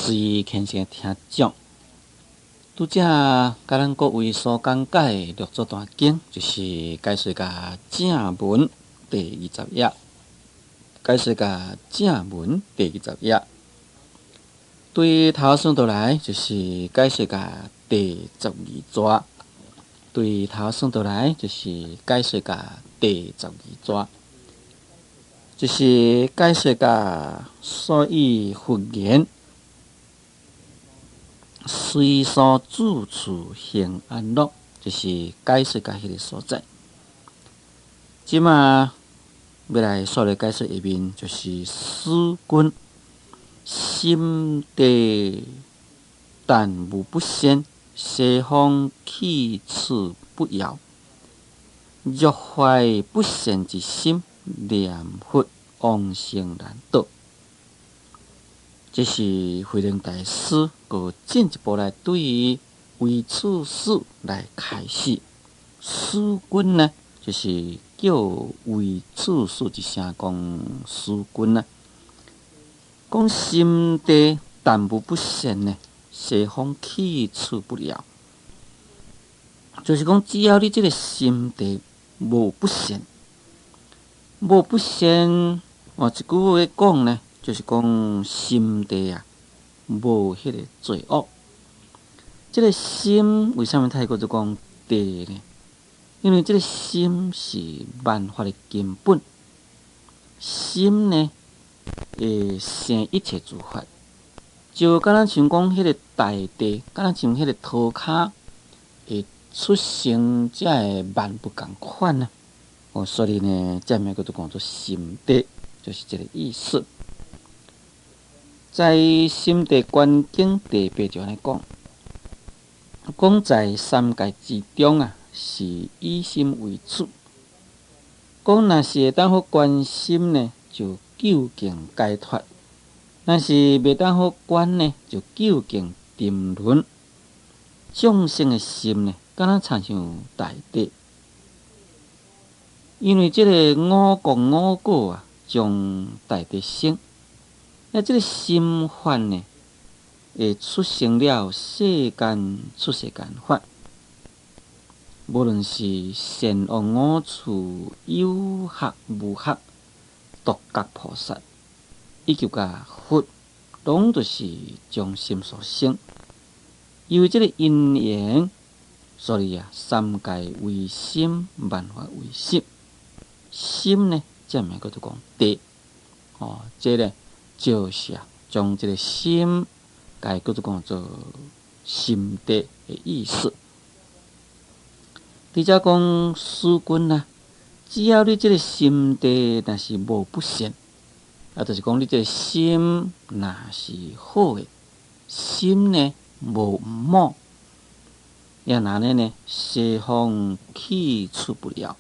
随虔诚听众，拄则甲咱各位所讲解的六祖坛经，就是解说甲正文第20页，解说甲正文第20页。对头算倒来，就是解说甲第12节；对头算倒来，就是解说甲第12节，就是解说甲所以佛言。随所住处行安乐，就是解说甲迄个所在。即马要来说的解说下面，就是思君心地但无不先，西方去处不遥。若怀不善之心，念佛往生难得。这是慧能大师佮进一步来对于为此事来开示。思君呢，就是叫为此事一声讲思君啊，讲心地但无不善呢，西方去处不了。就是讲，只要你这个心地无不善，无不善，一句话讲呢，就是讲心地啊，无迄个罪恶。这个心为什么太过就讲地呢？因为这个心是万法的根本，心呢会生一切诸法。就敢若像讲迄个大地，敢若像迄个土骹会出生这个万不共款啊。所以呢，这名叫做讲做心地，就是这个意思。在心地观经第8条来讲，讲在三界之中啊，是以心为主。讲若是会当好观心呢，就究竟解脱；若是袂当好观呢，就究竟沉沦。众生的心呢，敢若亲像大地，因为这个五功五果啊，将大地生。那这个心法呢，会出生了世间出世间法，无论是善恶五处、有学无学、独觉菩萨，以及甲佛，拢就是将心所生。因为这个因缘，所以啊，三界为心，万法为心。心呢，这名叫做讲地。这呢，就是将这个心，该叫做讲做心地的意思。你则讲思君啊，只要你这个心地若是无不善，就是讲你这个心若是好的，心呢无毋满，也哪呢？西方去处不了。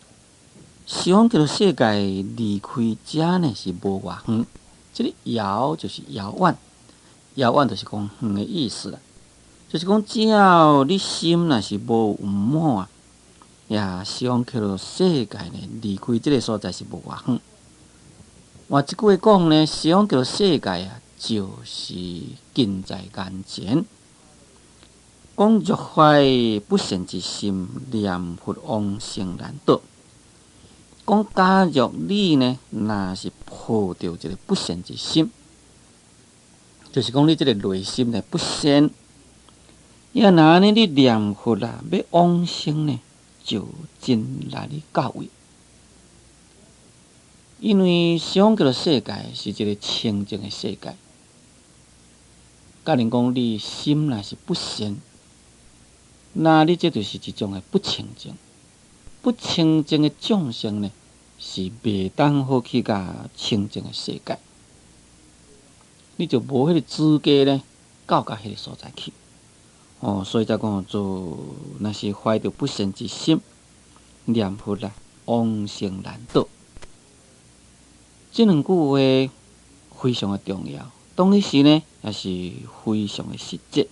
西方叫做世界离开遮呢是无偌远。这个遥就是遥远，遥远就是讲远的意思啦。就是讲，只要你心若是无毋满，也希望去到世界呢，离开这个所在是无偌远。换一句话讲呢，希望去到世界啊，就是近在眼前。讲若怀不善之心，念佛往生难得。讲假若你呢，若是抱着这个不善之心，就是讲你这个内心呢不善，也哪呢？你念佛啦，要往生呢，就真难以到位。因为想叫做世界是一个清净的世界，假如讲你心若是不善，那你这就是一种的不清净。不清净的众生呢，是袂当好去甲清净的世界，你就无迄个资格呢，到迄个所在去。所以才讲做，若是怀着不善之心，念佛啦，往生难得。这两句话非常的重要，当然是呢，也是非常的实际。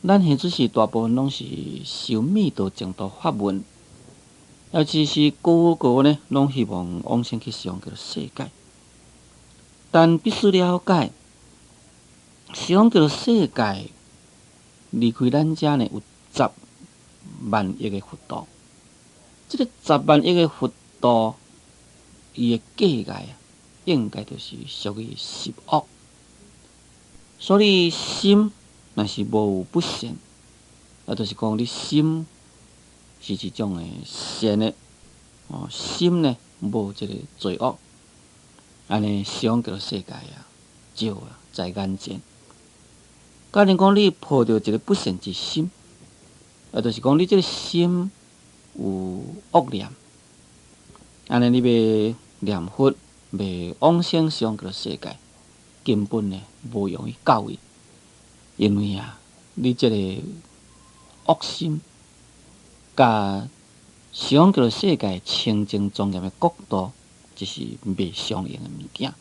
咱现在是大部分拢是修密道净土法门，尤其是个个呢，拢希望往生去西方叫做世界。但必须了解，西方极乐世界离开咱遮呢有10万亿个佛度，这个10万亿个佛度，伊的价价应该就是属于10亿。所以心若是无有不善，就是讲你心是一种的善的，心呢无这个罪恶，安尼西方极乐世界照在眼前。假如讲你抱着一个不善之心，就是讲你这个心有恶念，安尼你要念佛，要往生西方极乐世界，根本呢无容易到伊，因为你这个恶心，甲西方极乐世界清净庄严的国度，就是未相应的物件。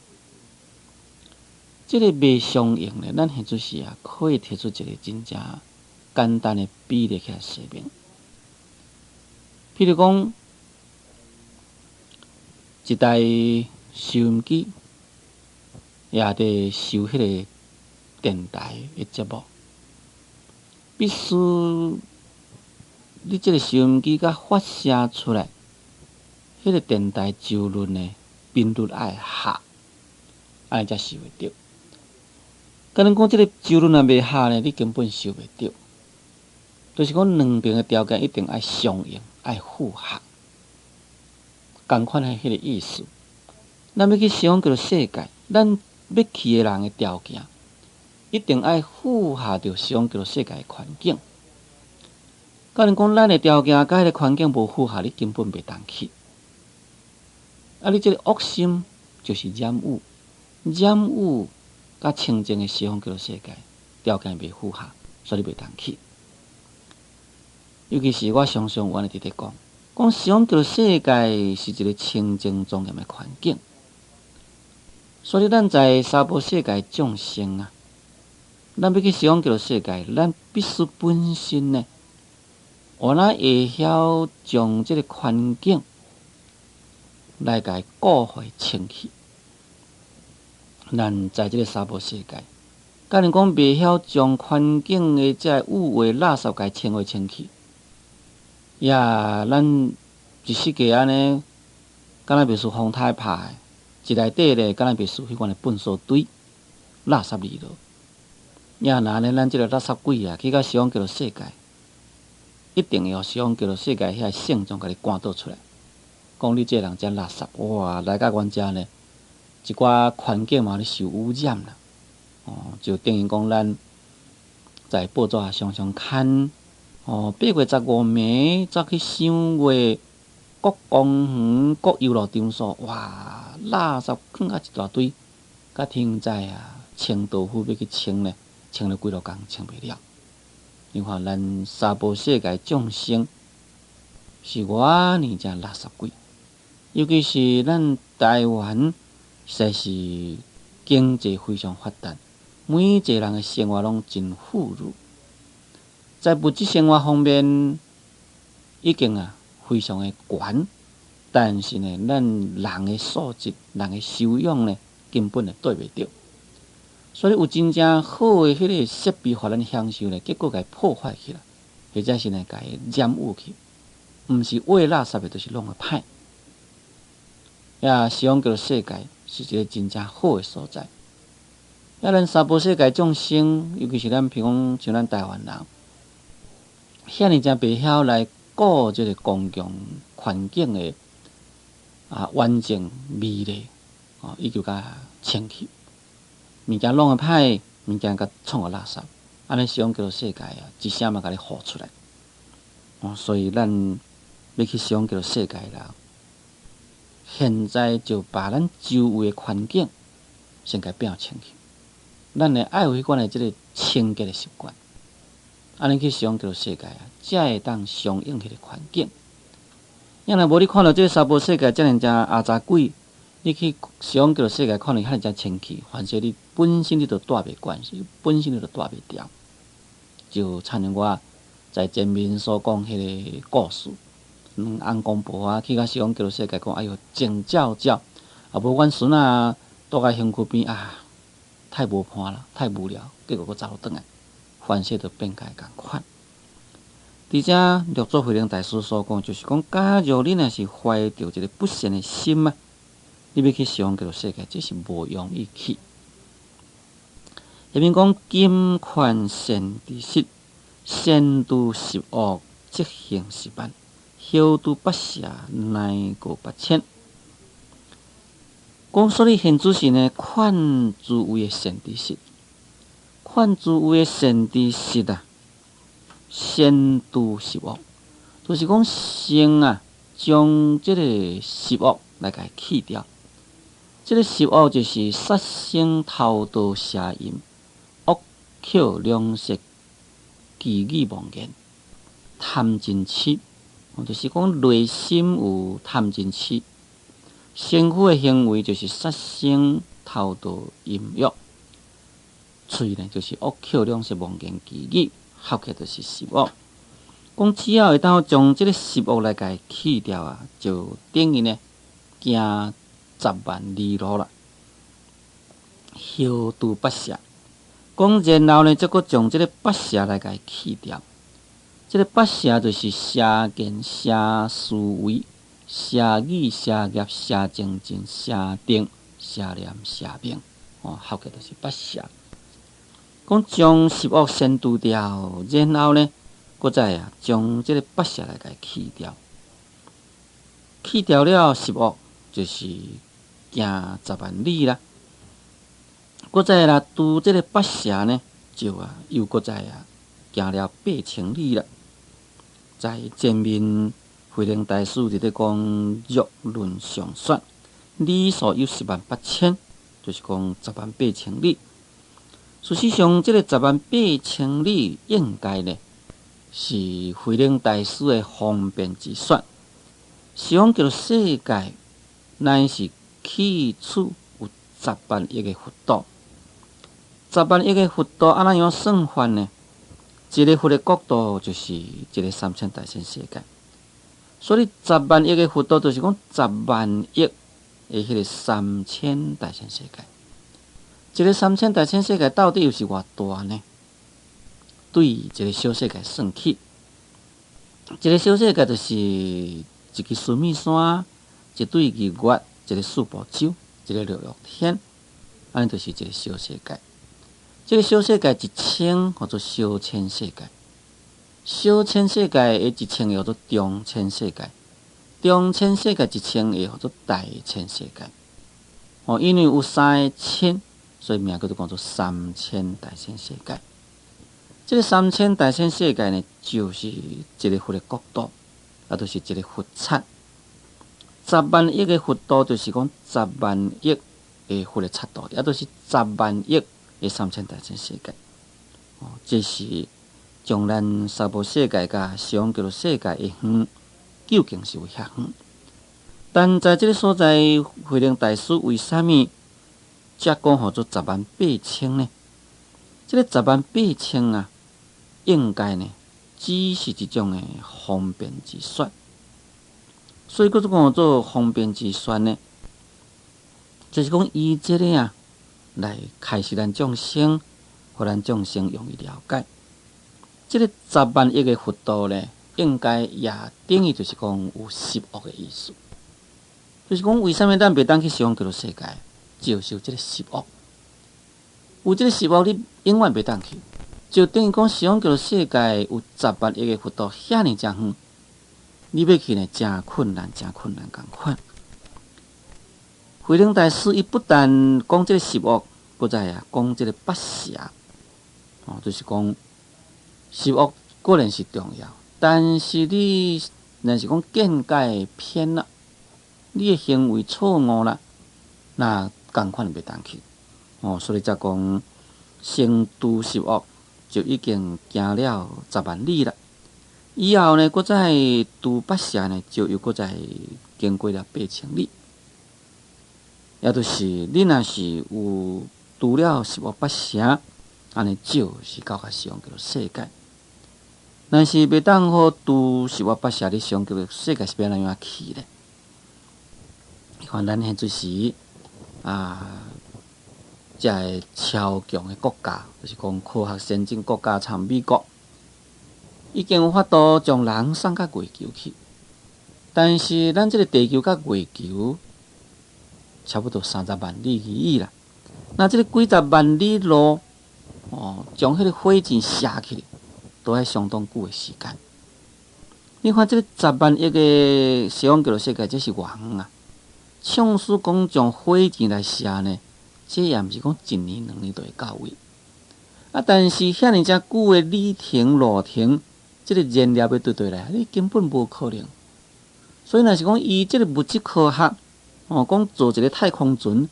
这个未相应呢，咱现做时可以提出一个真正简单的比例起来说明。譬如讲，一台收音机也伫收迄个电台的节目，必须你这个收音机甲发射出来，迄个电台周轮呢频率爱合，安尼才收会着。甲恁讲，这个周轮若未合呢，你根本收袂着。就是讲，两边的条件一定爱相应，爱符合，同款迄个意思。咱要去西方极乐世界，咱要去的人的条件，一定爱符合着西方极乐世界的环境。假如讲咱的条件甲迄个环境无符合，你根本袂当去。你这个恶心就是染污，染污甲清净的西方极乐世界条件袂符合，所以袂当去。尤其是我常常有安尼伫咧讲西方极乐世界是一个清净庄严的环境，所以咱在娑婆世界众生咱要去西方极乐世界，咱必须本身呢，我会晓将这个环境来甲伊顾互清气。咱在这个娑婆世界，假如讲袂晓将环境的这污秽垃圾甲伊清互清气，咱一世界安尼，敢若袂输风台拍的，一内底咧，敢若袂输迄款的粪扫堆、垃圾里落。若安尼，咱即个垃圾鬼去到西方极乐世界，一定要西方极乐世界遐圣众甲你赶倒出来，讲你这人真垃圾，哇！来到阮遮呢，一寡环境嘛咧受污染啦，就等于讲咱在报纸常常看。8月15暝走去赏月，各公园、各游乐场所，哇，垃圾放一大堆，甲天在清道夫要去清呢，清了几落工清袂了。你看咱娑婆世界众生是偌尼只垃圾鬼，尤其是咱台湾，实在是经济非常发达，每一个人的生活拢真富裕。在物质生活方面，已经非常的悬，但是呢，咱人的素质、人的修养呢，根本对袂着。所以有真正好的迄个设备，互咱享受呢，结果甲伊破坏去了，或者是呢，甲伊染污去，毋是挖垃圾的，就是弄个歹。西方极乐世界是一个真正好的所在。咱娑婆世界众生，尤其是咱，譬如讲像咱台湾人。遐尼真袂晓来顾这个公共环境的完整美丽以及甲清气，物件弄个歹，物件甲创个垃圾，安尼西方极乐世界一声嘛甲你呼出来。所以咱要去西方极乐世界啦，现在就把咱周围的环境先甲变清气，咱呢爱有迄款的这个清洁的习惯。安尼去西方极乐世界才会当相应迄个环境。若无你看到这个娑婆世界遮尔只阿杂鬼，你去西方极乐世界看到遐尔只清气，反正你本身你就带袂惯势，本身你就带袂调。就参像我在前面所讲迄个故事，翁公婆去到西方极乐世界讲，哎哟，静照照，无阮孙住在乡区边太无伴啦，太无聊，结果佫走倒来，凡事都变改共款。而且六祖慧能大师所讲，就是讲，假如你若是怀着一个不善的心啊，你要去上叫做世界，这是无容易去。下面讲金权善知识，善度十恶，即行十万；后度八舍，乃过8000。讲所以现主是呢，劝诸位的善知识，劝诸位的善知识啊，善度十恶，就是讲先啊，将这个十恶来给去掉。这个十恶就是杀生、偷盗、邪淫、恶口、两舌、绮语、妄言、贪嗔痴，就是讲内心有贪嗔痴。身躯的行为就是杀生、偷盗、淫欲；嘴呢就是恶口、两舌、妄言、绮语，合起就是十恶。讲只要会当将这个十恶来给去掉啊，就等于呢行10万里路啦。后度八舍，讲然后呢，再搁将这个八舍来给去掉。这个八舍就是邪见、邪思维、邪语、邪业、邪精进、邪定、邪念、邪命，合起就是八舍。讲将十恶先除掉，然后呢，搁再啊将这个八舍来给去掉。去掉了十恶，就是行10万里啦。搁再啦，拄这个八舍呢，就又搁再行了8000里啦。在前面慧能大师伫咧讲欲论上算，里数有108000，就是讲108000里。事实上，这个108000里应该呢是慧能大师的方便之选，是讲叫做世界乃是起处有10万亿个佛道，10万亿个佛道安怎样算法呢？一个佛的国度就是一个3000大千世界，所以10万亿个佛道就是讲10万亿的迄个3000大千世界。一个3000大千世界到底又是偌大呢？对一个小世界算起，一个小世界就是一支须弥山，一对日月，一个四部洲，一个六欲天，安尼就是一个小世界。这个小世界1000叫做小千世界，小千世界的1000个叫做中千世界，中千世界1000个叫做大千世界。因为有3个千，所以名叫做3000大千世界。这个3000大千世界呢，就是一个佛的国度，也就是一个佛刹。10万亿个佛度，就是讲10万亿个佛的刹度，也就是10万亿个3000大千世界。这是将咱娑婆世界甲上叫做世界的远，究竟是有遐远？但在这个所在，慧能大师为什么才讲叫做108000呢？这个108000啊，应该呢，只是一种的方便之选。所以，讲叫做方便之选呢，就是讲以这个来开示咱众生，互咱众生容易了解。这个10万亿个佛道呢，应该也等于就是讲有10恶的意思。就是讲，为什么咱袂当去上叫做世界，就是有这个10恶。有这个10恶，你永远袂当去，就等于讲上叫做世界有10万亿个佛道，遐尼正远，你要去呢，真困难，真困难共款。慧能大师伊不但讲这个10恶，搁再讲这个八舍，就是讲10恶固然是重要，但是你若是讲见解偏了，你的行为错误啦，那共款袂当去。所以才讲先除10恶，就已经行了10万里啦。以后呢，搁再除八舍呢，就又搁再经过了8000里。也就是你若是有除了10恶八舍，安尼就是到甲上叫做世界。但是袂当好除10恶八舍，你上叫做世界是要安怎样去咧？看咱现就是遮个超强的国家，就是讲科学先进国家，像美国，已经有法度将人送到月球去。但是咱即个地球甲月球差不多30万里而已啦。那即个几十万里路，将迄个火箭射起，都要相当久的时间。你看即个10万亿个西方极乐世界，这是偌远啊！像是讲将火箭来射呢，这也毋是讲1年2年就会到位。啊，但是遐尼遮久的里程路程，即个燃料要对来，你根本无可能。所以若是讲以即个物质科学，讲做一个太空船，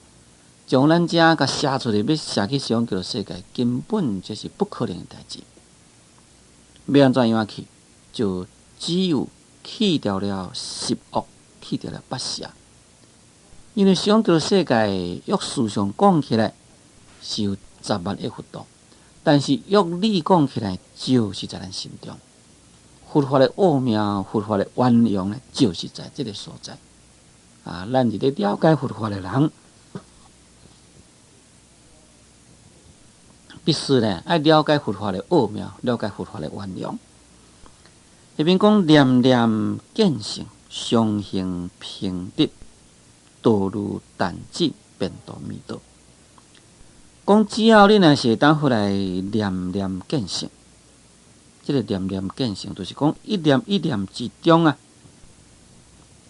将咱遮甲射出去，要射去西方极乐世界，根本这是不可能的代志。要安怎样去？就只有去掉了10亿，去掉了8射。因为西方极乐世界约数上讲起来是有10万亿佛度，但是约理讲起来就是在咱心中。佛法的奥妙，佛法的运用呢，就是在这个所在。啊，咱伫咧了解佛法的人，必须呢爱了解佛法的奥妙，了解佛法的运用。那边讲念念见性，相行平德，道如弹指，便度弥陀。讲只要你若是会当回来念念见性。这个念念见性，就是讲一念一念之中啊，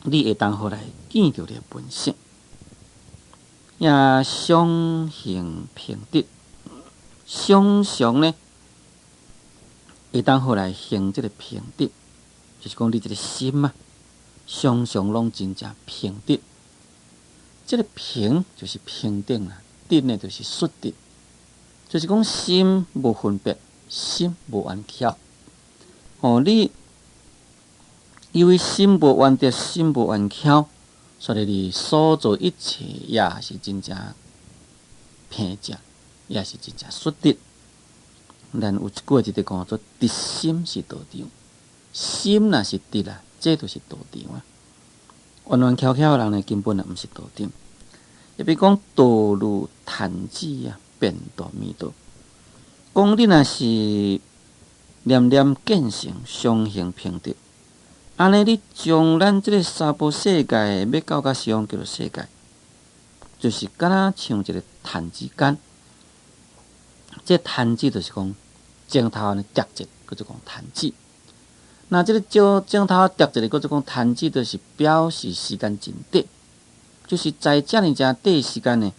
你会当好来见到你的本性，也相行平德，常常呢会当好来行这个平德，就是讲你这个心啊，常常拢真正平德。这个平就是平等啦，德呢就是率德，就是讲心无分别，心无冤巧。你因为心无冤德，心无冤巧，所以你所做一切也是真正平正，也是真正率德。咱有一句就讲做德心是道场，心若是德啊，这就是道场啊。冤冤巧巧的人呢，根本就毋是道场。也比讲道如弹指啊，便度弥陀。讲你若是念念见性，相行平德。安尼，你将咱这个三宝世界要到西方极乐世界，就是敢若像一个弹指间。这弹指就是讲镜头呢叠一，叫做讲弹指。那这个镜头叠一个，叫做讲弹指，就是表示时间真短，就是在遮尔短的时间呢，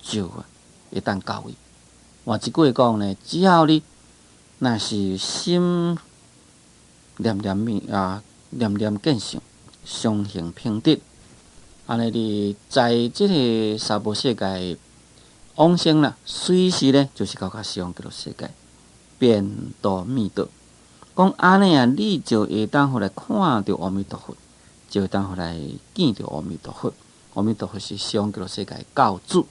就会当到位。换一句话讲呢，只要你若是心念念见性，相行平德，安尼你在这个三宝世界往生啦，随时呢就是到西方极乐世界，便度弥陀。讲安尼啊，你就会当互来看到阿弥陀佛，就会当互来见到阿弥陀佛。阿弥陀佛是西方极乐世界教主。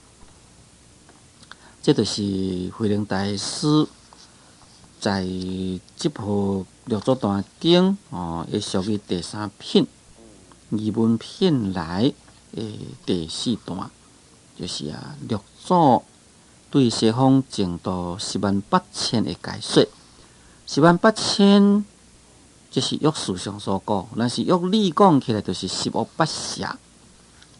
这就是慧能大师在这部《六祖坛经》的属于第3品疑问品内的第4段，就是六祖对西方净土108000的解说。108000，这是约数上所讲，但是约理讲起来就是10恶8邪。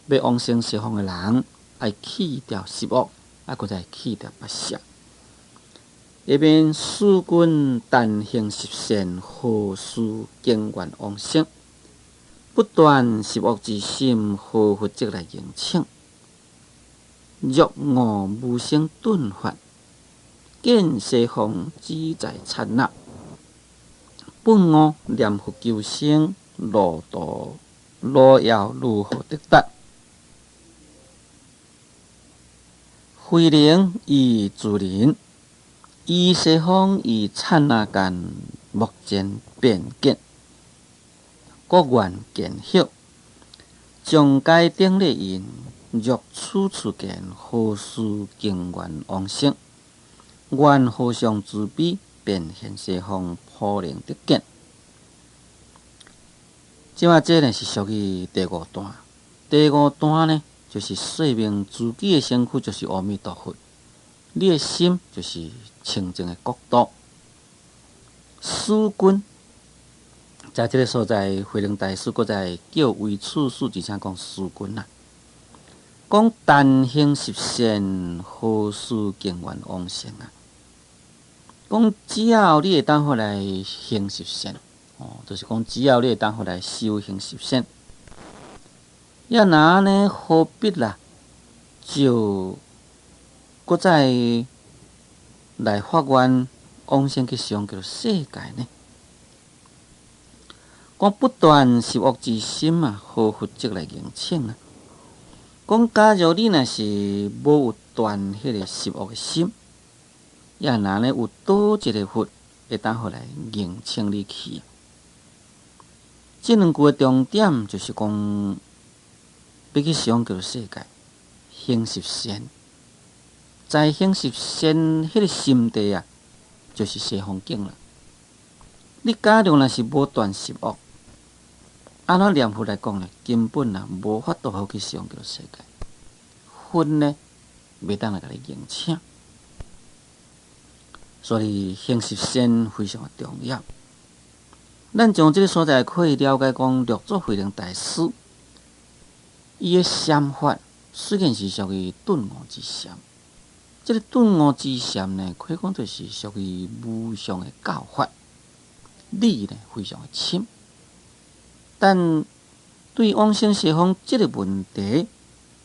要往生西方的人，爱去掉10恶，搁再去掉8邪。那边诸君但行10善，何须经愿往生？不断10恶之心，何佛即来迎请？若我无生顿发，见西方只在刹那。本我念佛求生，路途路遥如何得达？慧能以自人，以西方以刹那间，目前变见，国愿见晓，将该顶礼因，若处处见，何须经愿往生？愿和尚慈悲，变现西方，普能得见。即马这呢是属于第5段。第5段呢，就是说明自己的身躯就是阿弥陀佛，你的心就是清净的国度。师君在这个所在，慧能大师搁在叫为处事，而且讲师君啦。讲但行十善，何事竟愿往生啊？讲只要你会当回来行十善，就是讲只要你会当回来修行十善，要哪呢？何必啦？就搁再来发愿往生去上叫世界呢？讲不断十恶之心啊，何佛即来迎请啊？讲假如你若是无有断迄个十恶的心，也哪呢有倒一个佛会当互来迎请你去？这两句的重点就是讲，要去上叫世界，行十善，在行十善迄个心地啊，就是西方境了。你假如若是无断十恶，安怎念佛来讲呢？根本啊无法度好去上叫世界，佛呢袂当来甲你迎请。所以行十善非常的重要。咱从这个所在可以了解讲，六祖慧能大师伊的禅法虽然是属于顿悟之禅，这个顿悟之禅呢，可以讲就是属于无上的教法，理呢非常的深。但对往生西方这个问题，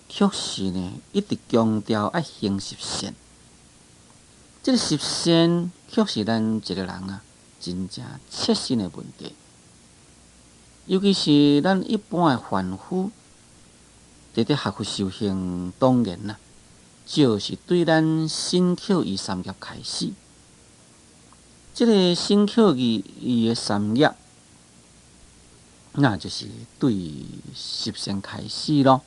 却是呢一直强调要行十善。这个十善却是咱一个人啊真正切身的问题，尤其是咱一般的凡夫，在学佛修行，当然啦，就是对咱身口意三业开始。这个身口意的三业，那就是对十善开始咯。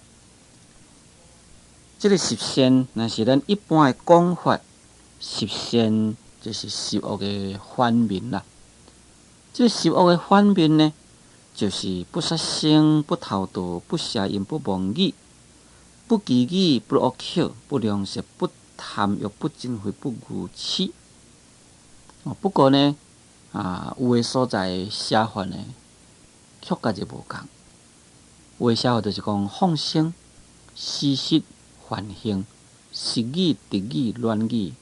这个十善，那是咱一般的讲法，十善就是十恶的反面啦。这个十恶的反面呢，就是不杀生、不偷盗、不邪淫、不妄语、不绮语、不恶口、不良舌、不贪欲、不嗔恚、不愚痴。不过呢，有的所在写法呢，却甲就无共。有的写法就是讲放生、施食、梵行、实语、直语、乱语、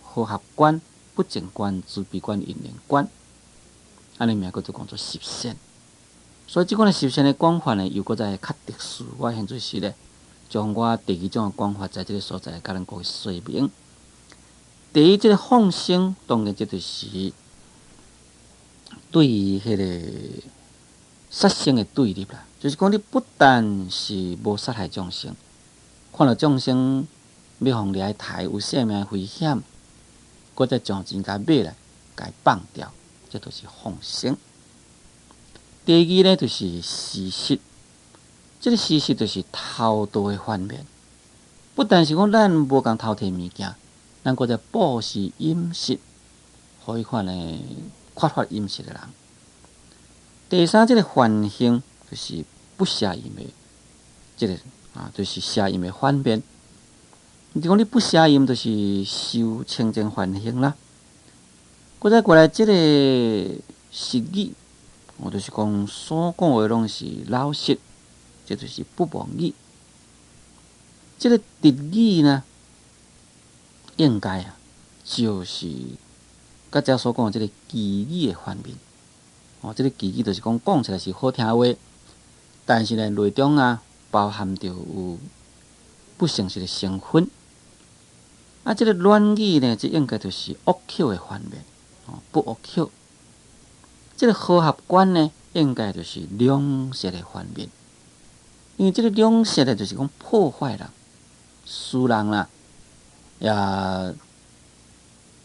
和合观、不正观、自闭观、因缘观，安尼名叫做讲做十善。所以即款的十善的讲法呢，又搁再较特殊。我现在是咧，将我第二种的讲法，在这个所在甲咱各位说明。第一，这个放生，当然这就是对于迄个杀生的对立啦。就是讲，你不但是无杀害众生，看到众生要互掠杀，有生命危险，搁再将钱甲买来，甲伊放掉，这都是放生。第二呢，就是施食。这个施食就是偷盗的反面，不但是讲咱无共偷摕物件，咱搁再布施饮食，互伊看呢缺乏饮食的人。第三，这个梵行就是不邪淫的，这个就是邪淫的反面。就讲你不邪淫，就是修清净梵行啦。搁再过来，这个实语，就是讲所讲的拢是老实，这就是不妄语。这个直语呢，应该就是甲遮所讲的这个绮语的反面。这个绮语就是讲起来是好听话，但是呢内中包含着有不诚实的成分。这个乱语呢，这应该就是恶口的反面，不恶口。这个和合观呢，应该就是两舌的反面，因为这个两舌呢，就是讲破坏人、使人啦，也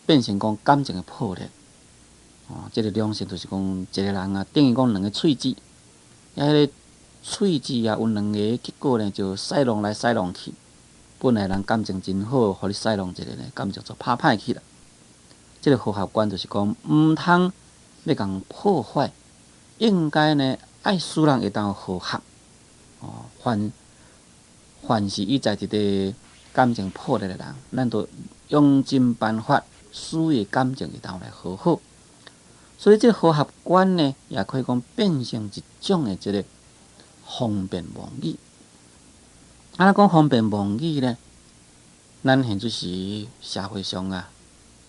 变成讲感情的破裂。这个两舌就是讲一个人等于讲两个喙齿，迄个喙齿有两个，结果呢就使弄来使弄去。本来人感情真好，互你使弄一个呢，感情就拍歹去了。这个和合观就是讲，毋通要共破坏，应该呢爱使人会当和合。凡是伊在一个感情破裂的人，咱都用尽办法，使伊感情会当来和好。所以这和合观呢，也可以讲变成一种的这个方便忘语。安怎讲方便忘语呢？咱现就是社会上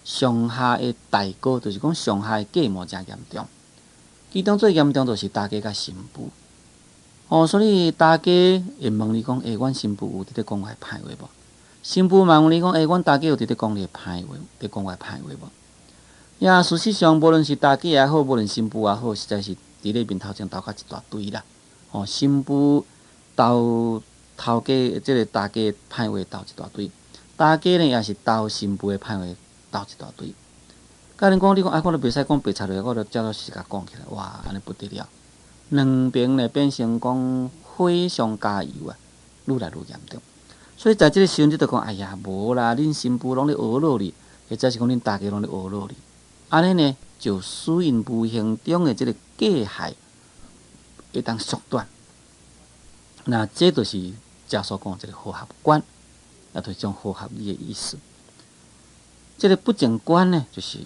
上下的代沟，就是讲上下的隔膜真严重。其中最严重就是大家甲新妇。所以大家会问你讲，阮新妇有伫咧讲我歹话无？新妇嘛问你讲，阮大家有伫咧讲你歹话，伫讲我歹话无？呀，事实上，无论是大家也好，无论新妇也好，实在是伫咧面头前斗甲一大堆啦。新妇斗头家，即个大家歹话斗一大堆，大家呢也是斗新妇的歹话斗一大堆。甲恁讲，你讲我都袂使讲白菜落，我都照到时甲讲起来，哇，安尼不得了。两边呢变成讲火上加油愈来愈严重。所以在这个时阵，你就讲，哎呀，无啦，恁新妇拢咧学落哩，或者是讲恁大家拢咧学落哩，安尼呢就使因无形中的这个界限会当缩短。那这就是遮所讲这个和合观，也就是种和合理的意思。这个不正观呢，就是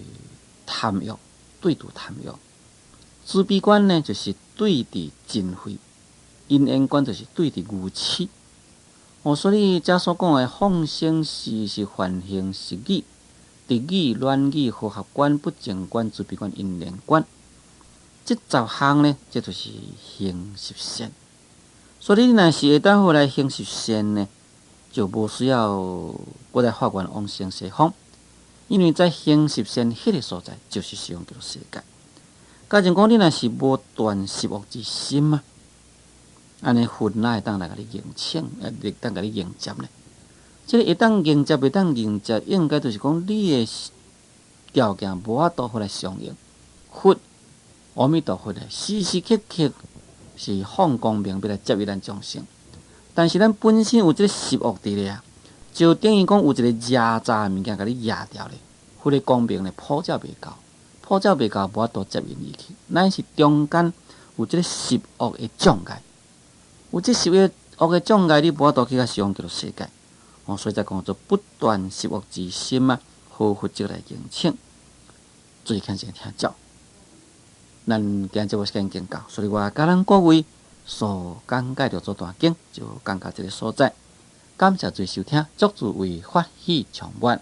贪欲，对赌贪欲；自闭观呢，就是对治淫秽；因缘观就是对治愚痴。所以遮所讲的放生事是梵行实语、直语、乱语、和合观、不正观、自闭观、因缘观，这10项呢，这就是行十善。所以你若是会当好来行十善呢，就无需要我来法院往生西方。因为在行十善迄个所在，就是西方极乐世界。假如讲你若是无断十恶之心啊，安尼佛哪会当来甲你迎请，会当甲你迎接呢？这个会当迎接，会当迎接，应该就是讲你的条件无法度好来相应。佛阿弥陀佛时时刻刻是放光明要来接伊咱众生，但是咱本身有这个十恶伫咧啊。就等于讲有一个压榨的物件，甲你压掉咧，迄个光明咧普照袂到，普照袂到，无法度接引入去。咱是中间有即个十恶的障碍，有即十恶的障碍，你无法度去甲西方极乐世界。所以才讲做不断十恶之心啊，好佛即来迎请，最肯先听教。咱今日节目时间到，所以我甲咱各位所讲解着这段经，就讲到这个所在。感谢最收听，祝诸位法喜充满。